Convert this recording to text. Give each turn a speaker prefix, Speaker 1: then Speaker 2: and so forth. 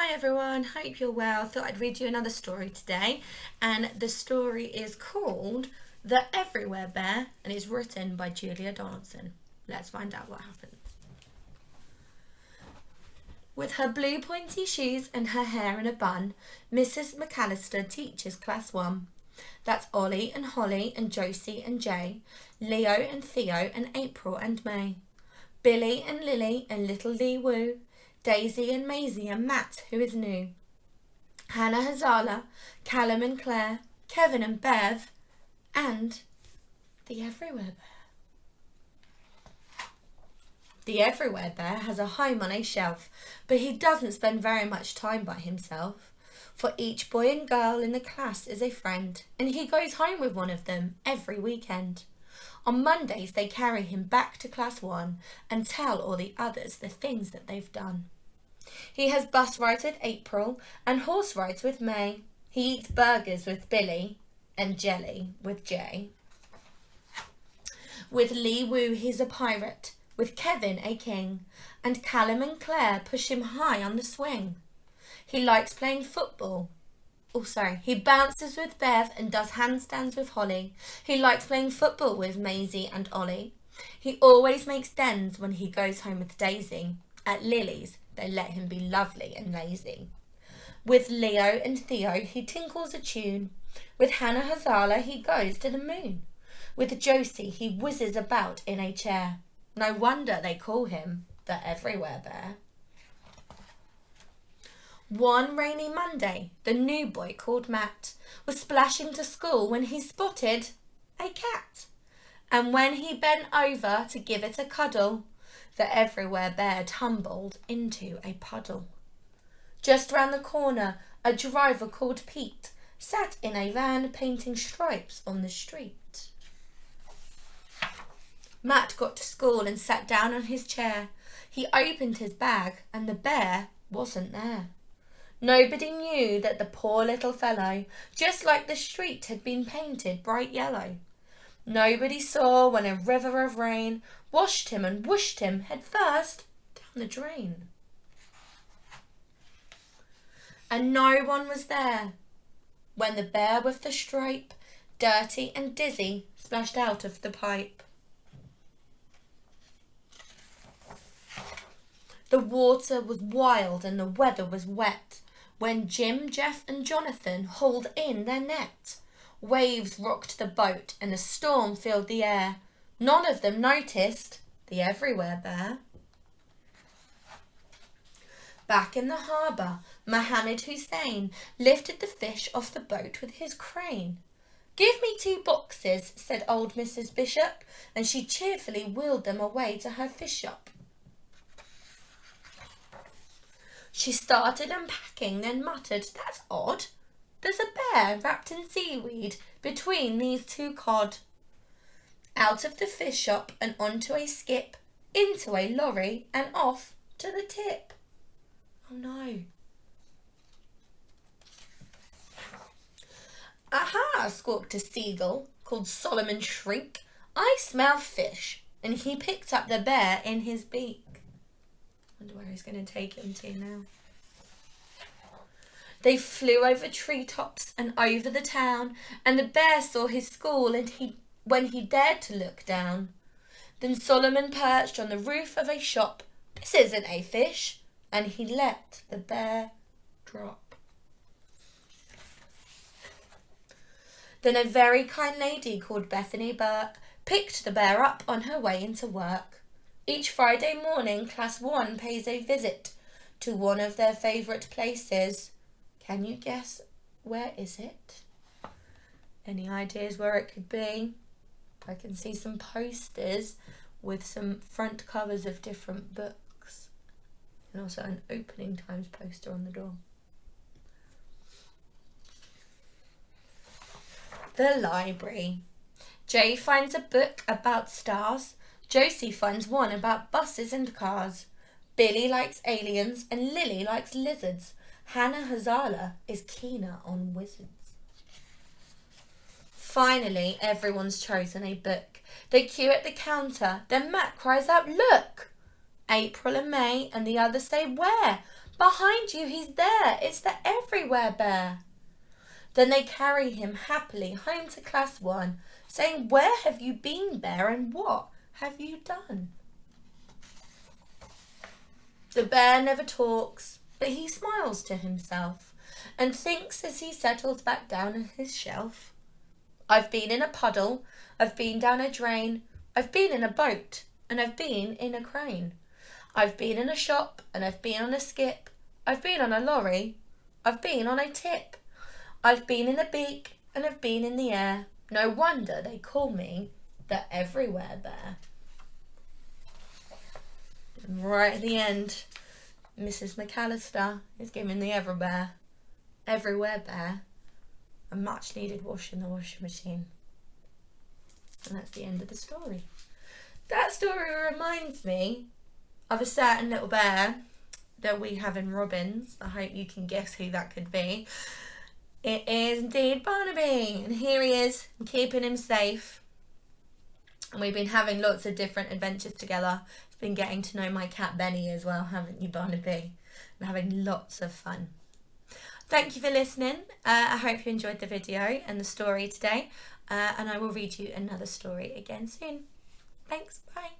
Speaker 1: Hi everyone, hope you're well. Thought I'd read you another story today, and the story is called The Everywhere Bear and is written by Julia Donaldson. Let's find out what happens. With her blue pointy shoes and her hair in a bun, Mrs. McAllister teaches Class 1. That's Ollie and Holly and Josie and Jay, Leo and Theo and April and May, Billy and Lily and little Lee Woo, Daisy and Maisie and Matt, who is new, Hannah Hazala, Callum and Claire, Kevin and Bev, and the Everywhere Bear. The Everywhere Bear has a home on a shelf, but he doesn't spend very much time by himself. For each boy and girl in the class is a friend, and he goes home with one of them every weekend. On Mondays, they carry him back to Class 1 and tell all the others the things that they've done. He has bus rides with April and horse rides with May. He eats burgers with Billy and jelly with Jay. With Lee Woo, he's a pirate. With Kevin, a king. And Callum and Claire push him high on the swing. He likes playing football. He bounces with Bev and does handstands with Holly. He likes playing football with Maisie and Ollie. He always makes dens when he goes home with Daisy. At Lily's, they let him be lovely and lazy. With Leo and Theo, he tinkles a tune. With Hannah Hazala, he goes to the moon. With Josie, he whizzes about in a chair. No wonder they call him the Everywhere Bear. One rainy Monday, the new boy called Matt was splashing to school when he spotted a cat. And when he bent over to give it a cuddle, the Everywhere Bear tumbled into a puddle. Just round the corner, a driver called Pete sat in a van painting stripes on the street. Matt got to school and sat down on his chair. He opened his bag and the bear wasn't there. Nobody knew that the poor little fellow, just like the street, had been painted bright yellow. Nobody saw when a river of rain washed him and whooshed him head first down the drain. And no one was there when the bear with the stripe, dirty and dizzy, splashed out of the pipe. The water was wild and the weather was wet when Jim, Jeff and Jonathan hauled in their net. Waves rocked the boat and a storm filled the air. None of them noticed the Everywhere Bear. Back in the harbour, Mohammed Hussein lifted the fish off the boat with his crane. "Give me 2 boxes," said old Mrs. Bishop, and she cheerfully wheeled them away to her fish shop. She started unpacking, then muttered, "That's odd. There's a bear wrapped in seaweed between these 2 cod." Out of the fish shop and onto a skip, into a lorry and off to the tip. Oh no. "Aha!" squawked a seagull called Solomon Shrink. "I smell fish." And he picked up the bear in his beak. Wonder where he's going to take him to now. They flew over treetops and over the town, and the bear saw his school when he dared to look down. Then Solomon perched on the roof of a shop. "This isn't a fish," and he let the bear drop. Then a very kind lady called Bethany Burke picked the bear up on her way into work. Each Friday morning, Class 1 pays a visit to one of their favourite places. Can you guess where is it? Any ideas where it could be? I can see some posters with some front covers of different books and also an opening times poster on the door. The library. Jay finds a book about stars. Josie finds one about buses and cars. Billy likes aliens and Lily likes lizards. Hannah Hazala is keener on wizards. Finally, everyone's chosen a book. They queue at the counter. Then Matt cries out, "Look!" April and May, and the others say, "Where?" "Behind you, he's there. It's the Everywhere Bear." Then they carry him happily home to Class 1, saying, "Where have you been, Bear, and what have you done?" The bear never talks, but he smiles to himself and thinks as he settles back down on his shelf. "I've been in a puddle, I've been down a drain, I've been in a boat, and I've been in a crane. I've been in a shop, and I've been on a skip, I've been on a lorry, I've been on a tip. I've been in a beak, and I've been in the air. No wonder they call me the Everywhere Bear." And right at the end, Mrs. McAllister is giving the Everywhere Bear a much needed wash in the washing machine. And that's the end of the story. That story reminds me of a certain little bear that we have in Robbins. I hope you can guess who that could be. It is indeed Barnaby, and here he is, keeping him safe. And we've been having lots of different adventures together. It's been getting to know my cat Benny as well, haven't you, Barnaby? And having lots of fun. Thank you for listening. I hope you enjoyed the video and the story today. And I will read you another story again soon. Thanks, bye.